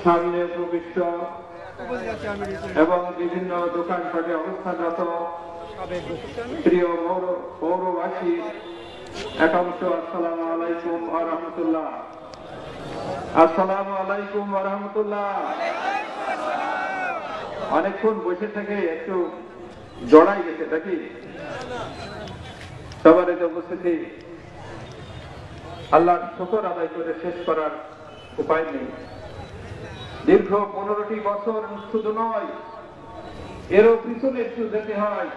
সামনে উপবিষ্ট এবং বিভিন্ন দোকানপাটে অবস্থানরত প্রিয় পৌরবাসী একাংশ, আসসালামু আলাইকুম ওয়া রাহমাতুল্লাহ। আসসালামু আলাইকুম ওয়া রাহমাতুল্লাহ। অনেকক্ষণ বসে থেকে একটু জড়াই গেছে নাকি? সবারই তো উপস্থিতি, আল্লাহর শুকর আদায় করে শেষ করার উপায় নেই। দীর্ঘ 15টি বছর শুধু নয়, এরও পিছনে একটু যেতে হয়।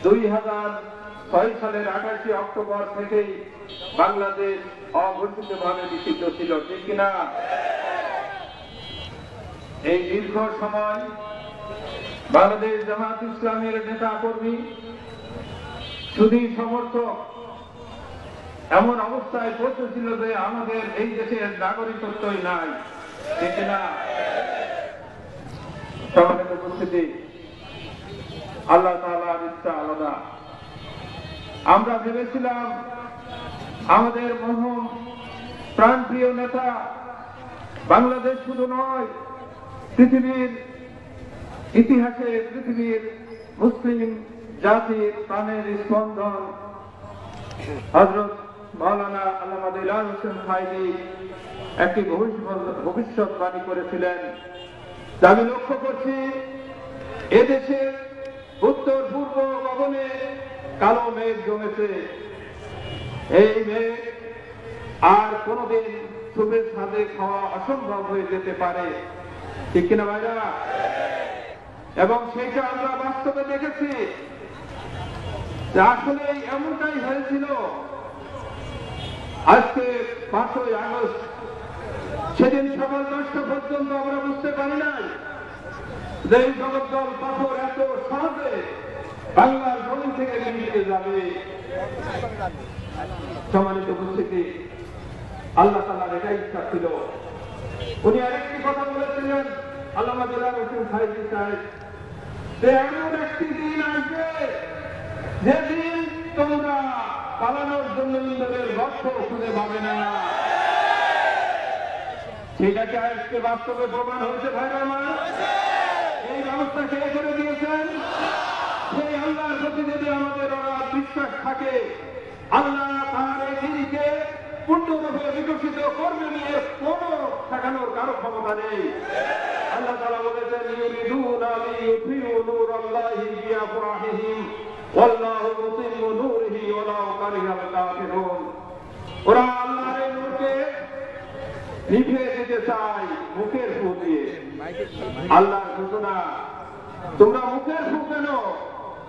2006 সালের 28 অক্টোবর থেকেই বাংলাদেশ অঘোষিতভাবে নিষিদ্ধ ছিল, ঠিক কিনা? এই দীর্ঘ সময় বাংলাদেশ জামাত ইসলামের নেতা কর্মী, সুধী সমর্থক এমন অবস্থায় পৌঁছেছিল যে আমাদের এই দেশের নাগরিকত্বই নাই, ঠিক না? সম্মানিত উপস্থিতি, আল্লাহ তাআলার ইচ্ছা আলাদা। আমরা ভেবেছিলাম আমাদের মরহুম প্রাণপ্রিয় নেতা বাংলাদেশ শুধু নয়, পৃথিবীর ইতিহাসে পৃথিবীর মুসলিম জাতির প্রাণের স্পন্দন হযরত মাওলানা আল্লামা দেলাওয়ার হোসেন খায়রী একটি ভবিষ্যৎবাণী করেছিলেন। আমি লক্ষ্য করছি এদেশের উত্তর পূর্ব গগনে কালো মেঘ জমেছে। এই মেঘ আর কোনদিন সুবের ছাদে খাওয়া অসম্ভব হয়ে যেতে পারে, ঠিক কিনা ভাইরা? এবং সেটা আমরা বাস্তবে দেখেছি যে আসলে এমনটাই হয়েছিল। আজকে 5ই আগস্ট, সেদিন সকাল 10টা পর্যন্ত আমরা বুঝতে পারি নাই যে এই জগদ্দল পাথর এত সহজে বাংলার জমি থেকে বেরিয়ে যাবে। সম্মানিত উপস্থিতি, আল্লাহ তাআলার এটাই ইচ্ছা ছিল। উনি আরেকটি কথা বলেছিলেন, আল্লামা দেলাওয়ার হোসেন খায়রী সাহেব, যে এমন একটি দিন আসবে যেদিন তোমরা পালানোর জন্য নিজেদের লক্ষ্য খুঁজে পাবে না। সেটাকে আজকে বাস্তবে প্রমাণ হয়েছে ভাইরা আমার। এই ব্যবস্থা কে করে দিয়েছেন? সেই আল্লাহর প্রতি যদি আমাদের বিশ্বাস থাকে, আল্লাহ তার এই দিনকে পূর্ণরূপে বিকশিত করবে নিয়ে কোনো ঠেকানোর কারো ক্ষমতা নেই। আল্লাহ তাআলা বলেছেন, ইউরিদুনা লিইউতিউ নূরাল্লাহি বিআফওয়াহিহিম ওয়াল্লাহু মুতিম্মু নূরিহি ওয়ালাউ কারিহাল কাফিরুন। ওরা আল্লাহর এই নূরকে নিভিয়ে দিতে চায় মুখের ফু দিয়ে। আল্লাহর ঘোষণা, তোমরা মুখের ফু কেন,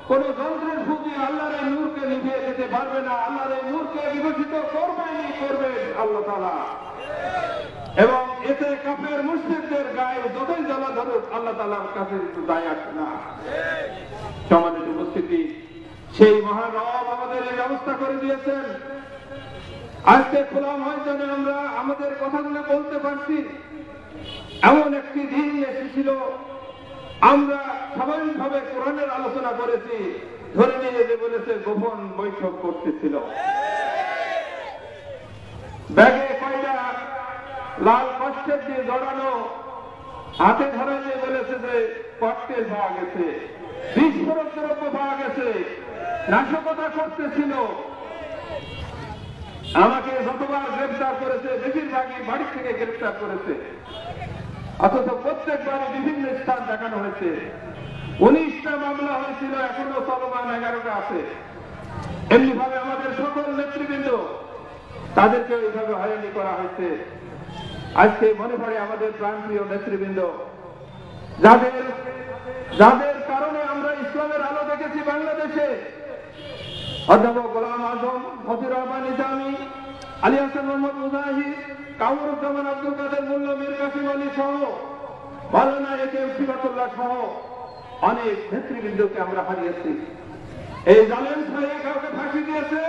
কোন যন্ত্রের ফু দিয়ে আল্লাহর এই নূরকে নিভিয়ে দিতে পারবে না। আল্লাহর এই নূরকে বিকশিত করবেন আল্লাহ তাআলা। এবং এতে কাফের মুশরিকদের গায়ে যতই জ্বালা ধরুক, আল্লাহ তাআলার কাছে একটু দায় আসে না। সম্মানিত উপস্থিতি, সেই মহান রব আমাদের এই ব্যবস্থা করে দিয়েছেন। আজকে খোলা ময়দানে আমরা আমাদের কথাগুলো বলতে পারছি। এমন একটি দিন এসেছিল, আমরা স্বাভাবিকভাবে কোরআনের আলোচনা করেছি, ধরে নিয়ে যে বলেছে গোপন বৈঠক করতেছিল। ব্যাগে কয়টা লাল কষ্টের দিয়ে জড়ানো, হাতে ধরে নিয়ে বলেছে যে ককটেল পাওয়া গেছে, বিস্ফোরক দ্রব্য পাওয়া গেছে, নাশকতা করতেছিল। আমাকে যতবার গ্রেফতার করেছে, বেশিরভাগই বাড়ি থেকে গ্রেফতার করেছে, অথচ প্রত্যেকবারই বিভিন্ন স্থান দেখানো হয়েছে। 19টা মামলা হয়েছিল, এখনো চলমান 11টা আছে। এমনি ভাবে আমাদের সকল নেতৃবৃন্দ, তাদেরকে এইভাবে হয়রানি করা হয়েছে। আজকে মনে পড়ে আমাদের প্রাণপ্রিয় নেতৃবৃন্দ, যাদের কারণে আমরা ইসলামের আলো দেখেছি বাংলাদেশে। অধ্যাপক গোলাম আজম, মতিউর রহমান নিজামী, আলী হাসান মোহাম্মদ মুজাহিদ, কামরুজ্জামান আব্দুল কাদের মোল্লা, মীর কাসিম আলী সহ, মাওলানা একেএম সিরাতুল্লাহ সহ অনেক নেতৃবৃন্দকে আমরা হারিয়েছি। এই জালেম ছাড়িয়ে কাউকে ফাঁসি দিয়েছে,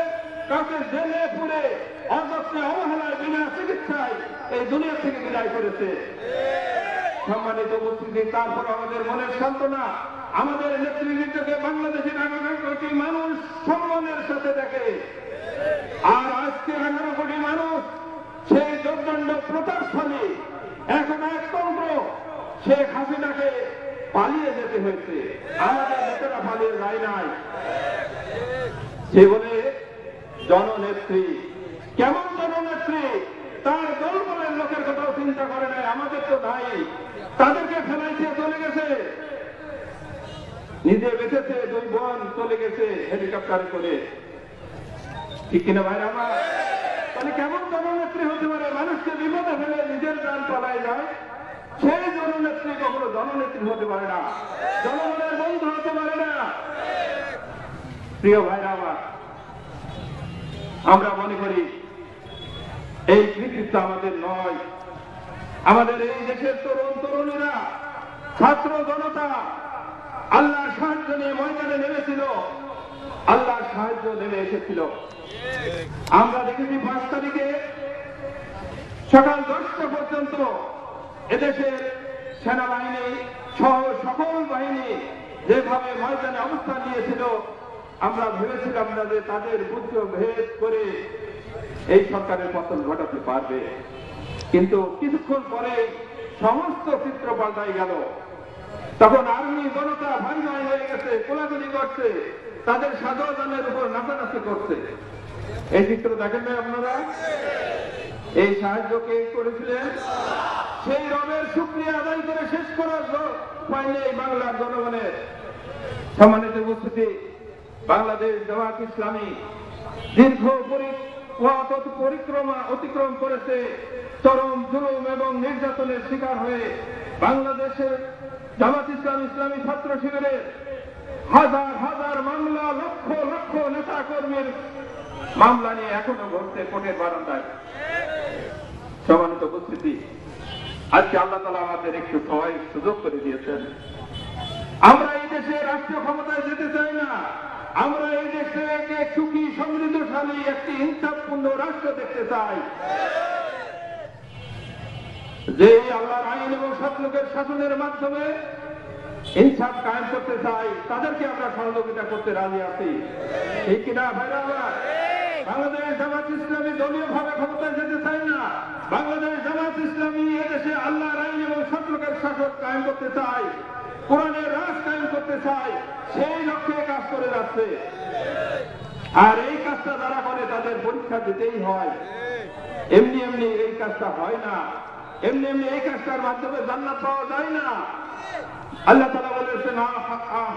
কাউকে জেলে পুরে অযত্নে অবহেলায় বিনা চিকিৎসায় এই দুনিয়া থেকে বিদায় করেছে। সম্মানিত উপস্থিতি, তারপর আমাদের মনের সান্ত্বনা, আমাদের নেতৃবৃন্দকে বাংলাদেশের 11 কোটি মানুষ সম্মানের সাথে দেখে। আর আজকে 11 কোটি মানুষ সেই দুর্দণ্ড প্রতাপশালী এখন একতন্ত্র শেখ হাসিনাকে পালিয়ে যেতে হয়েছে, আমাদের নেতারা পালিয়ে যায় নাই। সে বলে জননেত্রী, কেমন জননেত্রী? তার দলবলের লোকের কথাও চিন্তা করে নাই, আমাদের তো নাই, তাদেরকে ফেলাইছে চলে গেছে, নিজে বেঁচেছে, দুই বোন চলে গেছে হেলিকপ্টারে করে। ঠিক কিনা ভাই আমার? তাহলে কেমন জননেত্রী হতে পারে? মানুষকে বিপদে ফেলে নিজের প্রাণ পালায় যায়, সেই জননেত্রী কখনো জননেত্রী হতে পারে না, জনগণের বন্ধু হতে পারে না। প্রিয় ভাইরা আমার, আমরা মনে করি এই কৃতিত্ব আমাদের নয়, আমাদের এই দেশের তরুণ তরুণীরা, ছাত্র জনতা আল্লাহর সাহায্য নিয়ে ময়দানে নেমেছিল, আল্লাহর সাহায্য নেমে এসেছিল। আমরা দেখেছি 5 তারিখে সকাল 10টা পর্যন্ত এদেশের সেনাবাহিনী সহ সকল বাহিনী যেভাবে ময়দানে অবস্থান নিয়েছিল, আমরা ভেবেছিলাম না যে তাদের বুদ্ধ ভেদ করে এই সরকারের পতন ঘটাতে পারবে, কিন্তু কিছুক্ষণ পরে সমস্ত চিত্র পাল্টাই গেল। তখন আর্মি জনতা ভাই ভাই হয়ে গেছে, কোলাকুলি করছে, তাদের সাধারণের উপর নাচানাচি করছে। এই চিত্র দেখেন না আপনারা? এই সাহায্য কে করেছিলেন? সেই রবের শুকরিয়া আদায় করে শেষ করার উপায় নেই বাংলার জনগণের। সম্মানিত উপস্থিতি, বাংলাদেশ জামাত ইসলামী দীর্ঘ পরিক্রমা অতিক্রম করেছে, চরম জুলুম এবং নির্যাতনের শিকার হয়ে বাংলাদেশের জামাত ইসলামী ছাত্র শিবিরের হাজার হাজার মামলা, লক্ষ লক্ষ নেতা কর্মীর মামলা নিয়ে এখনো ঘটছে কোর্টের বারান্দায়। সম্মানিত উপস্থিতি, আজকে আল্লাহ তাআলা আমাদের একটু সহায় সুযোগ করে দিয়েছেন। আমরা এই দেশে রাষ্ট্রীয় ক্ষমতায় যেতে চাই না, আমরা এই দেশকে সুখী সমৃদ্ধশালী একটি ইনসাফপূর্ণ রাষ্ট্র দেখতে চাই, যে আল্লাহর আইন এবং সৎলোকের শাসনের মাধ্যমে ইনসাফ কায়েম করতে চাই, তাদেরকে আমরা সহযোগিতা করতে রাজি আছি। ঠিক কিনা ভাইরা? বাংলাদেশ জামাত ইসলামী দলীয় ভাবে ক্ষমতায় যেতে চাই না, বাংলাদেশ জামাত ইসলামী এদেশে আল্লাহর আইন এবং সৎলোকের শাসন কায়েম করতে চাই, কোরআনের রাজ কায়েম করতে চাই, সেই লক্ষ্যে কাজ করে যাচ্ছে। আর এই কাজটা যারা করে তাদের পরীক্ষা দিতেই হয়, এমনি এমনি এই কাজটা হয় না, এমনি এমনি এই কাজটার মাধ্যমে জান্নাত পাওয়া যায় না। আল্লাহ তাআলা বলেছেন,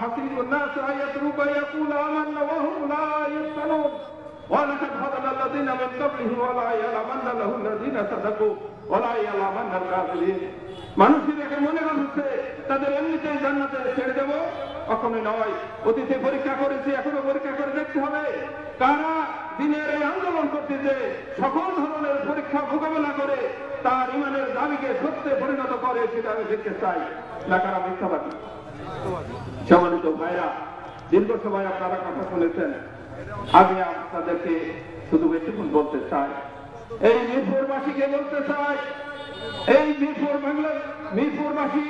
হাসিবুন নাস আয়াতরুকা ইয়াকুলু আমান্না ওয়া হুম লা ইফতানুন ওয়া লাকাদ ফাতানা আল্লাযীনা মিন ক্বাবলিহিম ওয়া লা ইয়ালামান্না আল্লাযীনা সাদাকু ওয়া লা ইয়ালামান্না আল-কাযিবিন। মানুষই দেখে মনে করছে তাদের এমনিতেই জান্নাতে ছেড়ে দেব, কখনোই নয়। অতীতে পরীক্ষা করেছি, এখনো পরীক্ষা করে দেখতে হবে কারা দিনের এই আন্দোলন করতেছে সকল ধরনের পরীক্ষা মোকাবেলা করে তার ইমানের দাবিকে সত্যে পরিণত করে, সেটা আমি দেখতে চাই না কারা মিথ্যাবাদী। সম্মানিত ভাইরা, দীর্ঘ সময় আপনারা কথা শুনেছেন, আমি আপনাদেরকে শুধু বেশিক্ষণ বলতে চাই, এই মিরপুরবাসীকে বলতে চাই, এই মিরপুরবাসী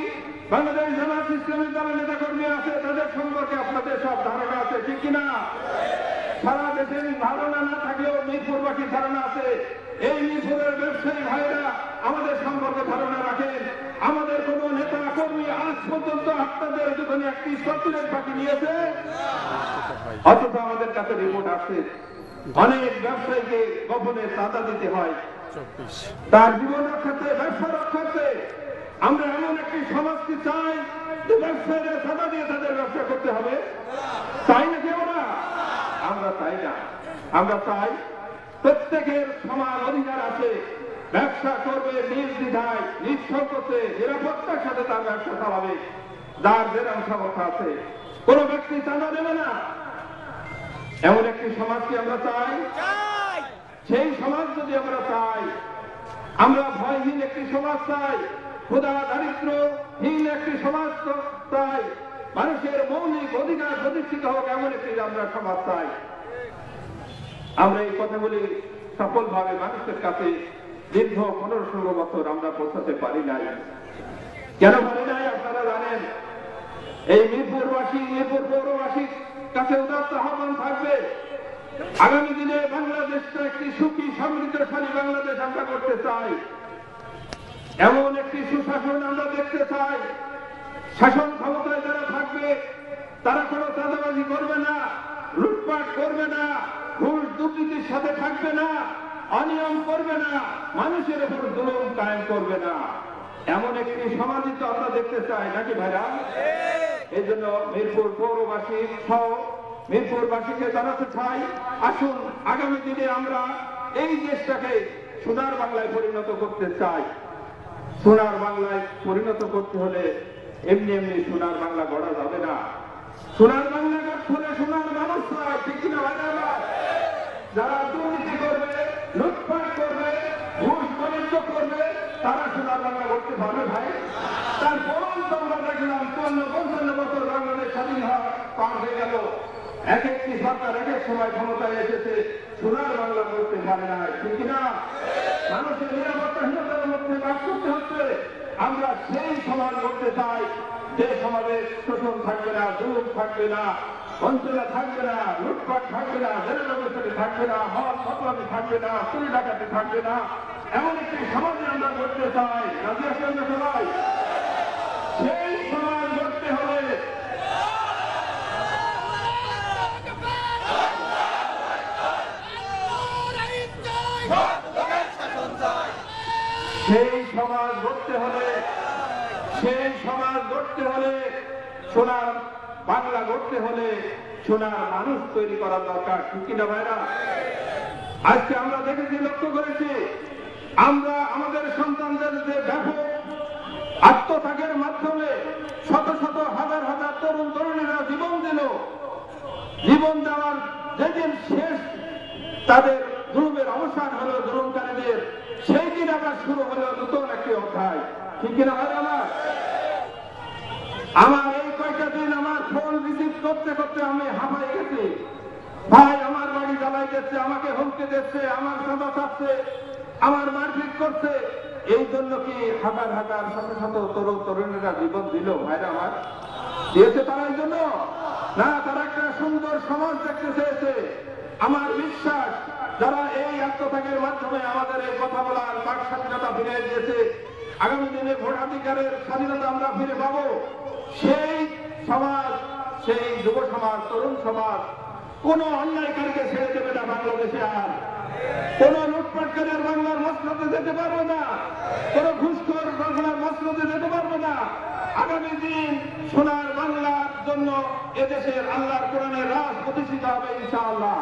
বাংলাদেশ জামাত ইসলামীর যারা নেতা কর্মী আছে তাদের সম্পর্কে আপনাদের সব ধারণা আছে, ঠিক কিনা? সারা দেশের ধারণা না থাকলেও মিরপুরবাসী ধারণা আছে। এই মিরপুরের ব্যবসায়ী ভাইরা আমাদের সম্পর্কে ধারণা রাখেন। আমাদের কোন নেতা কর্মী আজ পর্যন্ত আপনাদের যখন একটি চকলেট বাকি নিয়েছে, অথচ আমাদের কাছে রিপোর্ট আছে অনেক ব্যবসায়ীকে গোপনে চাঁদা দিতে হয় তার জীবন রক্ষার্থে, ব্যবসা রক্ষার্থে। আমরা এমন একটি সমাজকে চাই যে ব্যবসায়ীরা চাঁদা দিয়ে তাদের ব্যবসা করতে হবে, চাই নাকি আমরা? আমরা চাই না। আমরা চাই প্রত্যেকের সমান অধিকার আছে, ব্যবসা করবে নির্দ্বিধায়, নিঃসংকোচে, নিরাপত্তার সাথে তার ব্যবসা চালাবে, যার যেরকম সামর্থ্য আছে। কোন ব্যক্তি চাঁদা দেবে না, এমন একটি সমাজকে আমরা চাই। সেই সমাজ যদি আমরা চাই, আমরা ভয়হীন একটি সমাজ চাই, ক্ষুধা দারিদ্র্যহীন একটি সমাজ চাই, মানুষের মৌলিক অধিকার প্রতিষ্ঠিত হোক এমন একটি আমরা সমাজ চাই। আমরা এই কথাগুলি সফলভাবে মানুষের কাছে দীর্ঘ 15-16 বছর আমরা পৌঁছাতে পারি নাই। কেন পারি নাই আপনারা জানেন। এই মিরপুরবাসী, মিরপুর পৌরবাসীর কাছে উদাত্ত আহ্বান থাকবে, আগামী দিনে বাংলাদেশটা একটি সুখী সমৃদ্ধশালী বাংলাদেশ আমরা করতে চাই। এমন একটি সুশাসন আমরা দেখতে চাই, শাসন ক্ষমতায় যারা থাকবে তারা কোনো চাঁদাবাজি করবে না, লুটপাট করবে না, ঘুষ দুর্নীতির সাথে থাকবে না, অনিয়ম করবে না, মানুষের উপর জুলুম কায়েম করবে না। এমন একটি সমাজই তো আমরা দেখতে চাই, নাকি ভাইরা? এই জন্য মিরপুর পৌরবাসী সহ মিরপুরবাসীকে জানাতে চাই, আসুন আগামী দিনে আমরা এই দেশটাকে সোনার বাংলায় পরিণত করতে চাই। সোনার বাংলায় পরিণত করতে হলে এমনি এমনি সোনার বাংলা গড়া যাবে না। সোনার বাংলা গড়তে হলে সোনার মানুষ নয়, ঠিক কিনা ভাইরা? যারা দুর্নীতি করবে, লুটপাট করবে, ঘুষ বাণিজ্য করবে, তারা সোনার বাংলা গড়তে পারবে ভাই? তার বরঞ্চ আমরা দেখলাম 54-55 বছর বাংলাদেশ স্বাধীন পার হয়ে গেল, এক একটি সরকার এক এক সময় ক্ষমতায় এসেছে, সোনার বাংলা করতে পারে না, ঠিক কিনা? মানুষের নিরাপত্তাহীনতার মধ্যে বাস করতে হচ্ছে। আমরা সেই সমাজ করতে চাই যে সমাজে শোষণ থাকবে না, জুলুম থাকবে না, বঞ্চনা থাকবে না, লুটপাট থাকবে না, জেনারেল থাকবে না, হক ফতোয়ামি থাকবে না, চুরি ডাকাতি থাকবে না। এমন একটি সমাজে আমরা করতে চাই, রাজি আছেন না সবাই? সেই সমাজ করতে হবে সেই সমাজ গড়তে হলে সোনার বাংলা গড়তে হলে সোনার মানুষ তৈরি করা দরকার, ঠিক কিনা ভাইরা? আজকে আমরা দেখেছি, লক্ষ্য করেছি, আমরা আমাদের সন্তানদের যে ব্যাপক আত্মত্যাগের মাধ্যমে শত শত হাজার হাজার তরুণ তরুণীরা জীবন দিল, জীবন দেওয়ার যেদিন শেষ তাদের জুলুমের অবসান হলো, জুলুমকারীদের, সেই দিন আবার শুরু হলো নতুন একটি অধ্যায়, ঠিক কিনা ভাই? আমার এই কয়েকটা দিন আমার ফোন রিসিভ করতে করতে আমি হাঁপাই গেছি। ভাই আমার বাড়ি জ্বালাই দিচ্ছে, আমাকে হুমকি দিচ্ছে, আমার সাদা চাচ্ছে, আমার মারপিট করছে। এই জন্য কি হাজার হাজার শত শত তরুণ তরুণীরা জীবন দিল? ভাইরা আমার দিয়েছে তারা এই জন্য না, তারা একটা সুন্দর সমাজ দেখতে চেয়েছে। আমার বিশ্বাস যারা এই আত্মত্যাগের মাধ্যমে আমাদের এই কথা বলার বাক স্বাধীনতা ফিরে দিয়েছে, আগামী দিনে ভোটাধিকারের স্বাধীনতা আমরা ফিরে পাবো। সেই সমাজ, সেই যুব সমাজ, তরুণ সমাজ কোন অন্যায়কারীকে ছেড়ে দেবে না বাংলাদেশে, আর কোন লুটপাটকারীর বাংলার মসনদে যেতে পারবে না, কোন ঘুষখোর বাংলার মসনদে যেতে পারবে না। আগামী দিন সোনার বাংলার জন্য এদেশের আল্লাহর কোরআনের রাজ প্রতিষ্ঠিত হবে ইনশাআল্লাহ।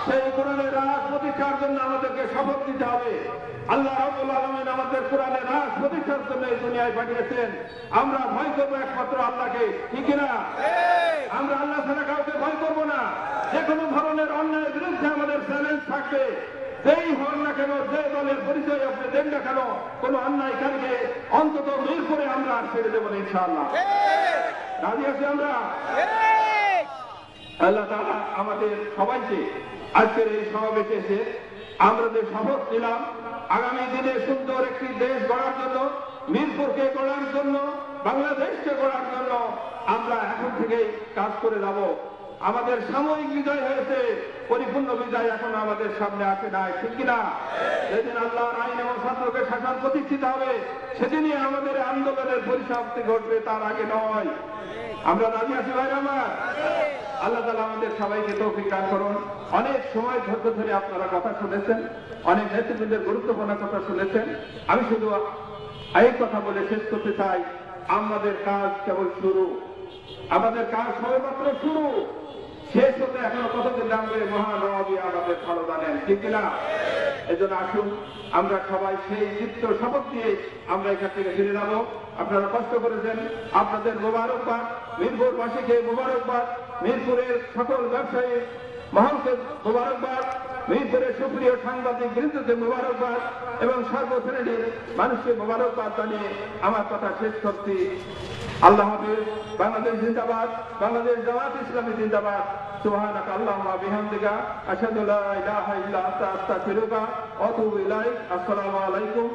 সেই কোরআনের রাজ প্রতিষ্ঠার জন্য আমাদেরকে শপথ নিতে হবে। আল্লাহ রাব্বুল আলামিন আমাদের কোরআনের রাজ প্রতিষ্ঠার জন্য এই দুনিয়ায় পাঠিয়েছেন। আমরা ভয় করবো একমাত্র আল্লাহকে, ঠিক না? আমরা আল্লাহ ছাড়া কাউকে ভয় করবো না। যে কোনো ধরনের অন্যায়ের বিরুদ্ধে আমাদের চ্যালেঞ্জ থাকবে। যেই হন না কেন, যে দলের পরিচয় আপনি দেন না কেন, কোন অন্যায়কারীকে অন্তত মিল করে আমরা ছেড়ে দেবো ইনশাআল্লাহ। রাজি আছি আমরা? আল্লাহ তাআলা আমাদের সবাইকে আজকের এই সমাবেশে এসে আমরা যে শপথ নিলাম, আগামী দিনে সুন্দর একটি দেশ গড়ার জন্য, মিরপুরকে গড়ার জন্য, বাংলাদেশকে গড়ার জন্য আমরা এখন থেকেই কাজ করে যাব। আমাদের সাময়িক বিজয় হয়েছে, পরিপূর্ণ বিজয় এখন আমাদের সামনে আসে নাই, ঠিক কিনা? যেদিন আল্লাহর আইন এবং শাসনের শাসন প্রতিষ্ঠিত হবে, সেদিনই আমাদের আন্দোলনের পরিসমাপ্তি ঘটবে, তার আগে নয়। আমরা রাজি আছি ভাই আমার? আল্লাহ তাআলা আমাদের সবাইকে তৌফিক দান করুন। অনেক সময় ধরে আপনারা কথা শুনেছেন, অনেক নেতৃবৃন্দের গুরুত্বপূর্ণ কথা শুনেছেন। আমি শুধু এই কথা বলে শেষ করতে চাই, আমাদের কাজ কেবল শুরু, আমাদের কাজ সবেমাত্র শুরু, শেষ হতে এখনো কতদিন লাগবে মহানবী আমাদের ভালো জানেন, ঠিক কিনা? এই জন্য আসুন আমরা সবাই সেই দীপ্ত শপথ দিয়ে আমরা এখান থেকে ফিরে যাবো। আপনারা কষ্ট করেছেন, আপনাদের মোবারকবাদ, মিরপুরবাসীকে মোবারকবাদ, মিরপুরের সকল ব্যবসায়ী মহলকে মোবারকবাদ, মিরপুরের সুপ্রিয় সাংবাদিক বৃন্দকে মোবারকবাদ এবং সর্বশ্রেণীর মানুষকে মোবারকবাদ জানিয়ে আমার কথা শেষ করছি। আল্লাহ হাফেজ। বাংলাদেশ জিন্দাবাদ, বাংলাদেশ জামাত ইসলামী জিন্দাবাদ। সুবহানাকা আল্লাহুম্মা বিহামদিকা আশহাদু লা ইলাহা ইল্লা আনতা আস্তাগফিরুকা ওয়া আতুবু ইলাইক। আসসালামু আলাইকুম।